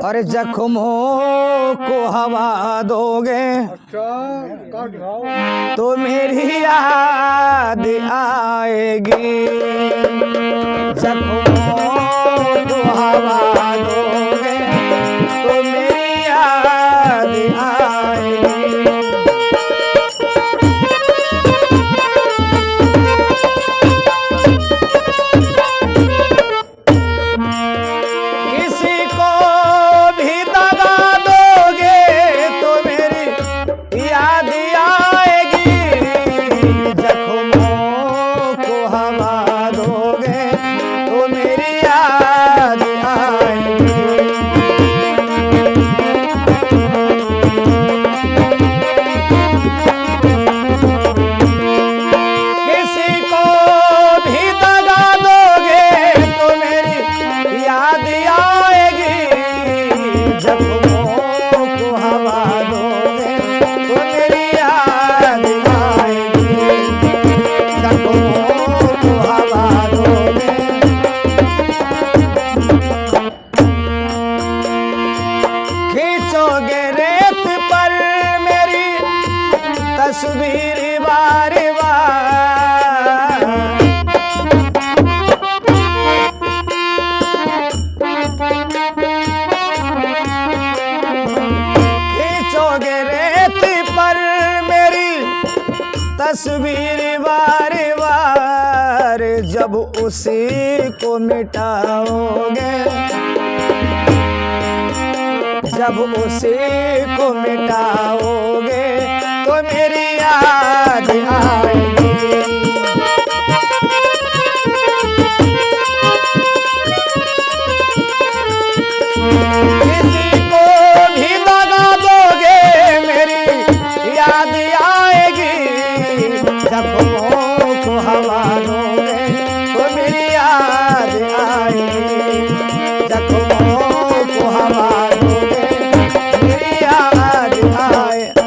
और जख्मों को हवा दोगे तो मेरी याद आएगी। जख्मों को हवा दोगे तो मेरी याद आएगी। तस्वीर बार बार खींचोगे रेत पर मेरी तस्वीर बार बार। जब उसी को मिटाओगे, जब उसी को मिटाओगे तो मेरी याद आएगी। किसी को भी दगा दोगे मेरी याद आएगी। जख्मों को हवा दोगे तो मेरी याद आएगी। जख्मों को हवा दोगे मेरी याद आएगी।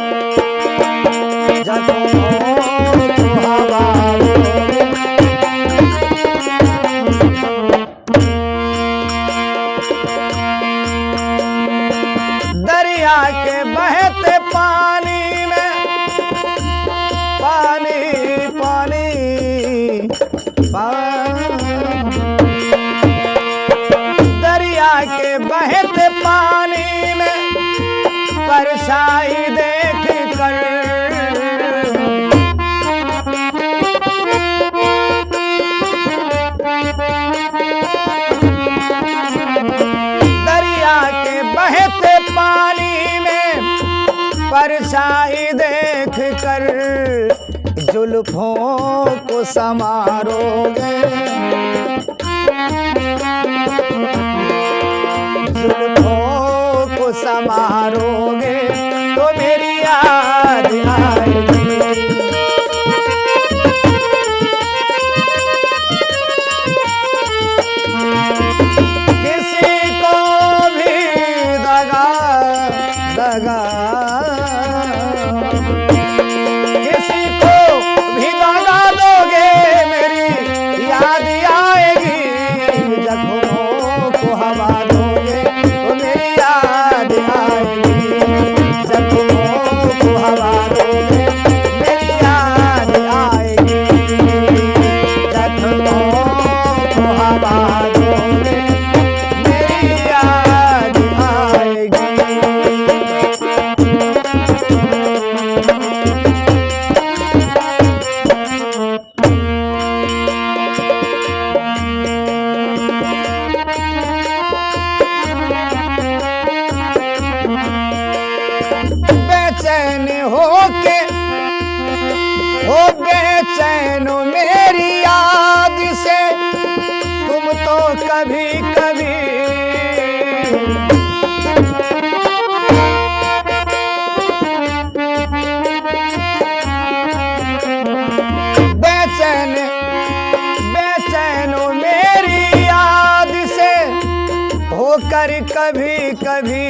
दरिया के बहते पानी में पानी पानी दरिया के बहते पानी में परछाई देख कर पानी में परछाई देख कर जुल्फों को समारोगे। जुल्फों को समारोगे तो मेरी याद आएगी। किसी को भी दगा दोगे मेरी याद आएगी। जख्मों को हवा दोगे तो मेरी याद आएगी। जख्मों को हवा दोगे मेरी याद आएगी। जख्मों को हवा दोगे मेरी याद आएगी। बेचैन होके हो बेचैन मेरी याद से तुम तो कभी कभी। बेचैन बेचैन मेरी याद से होकर कभी कभी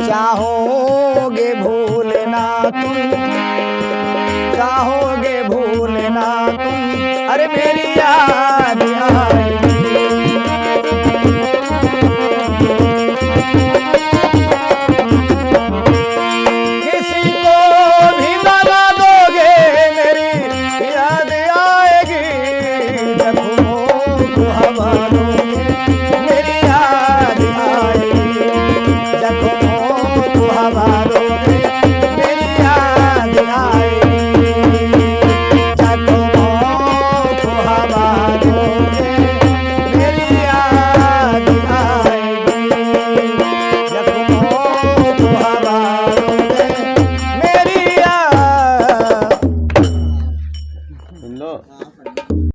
चाहोगे भूलना तुम, चाहोगे भूलना तुम। अरे मेरी याद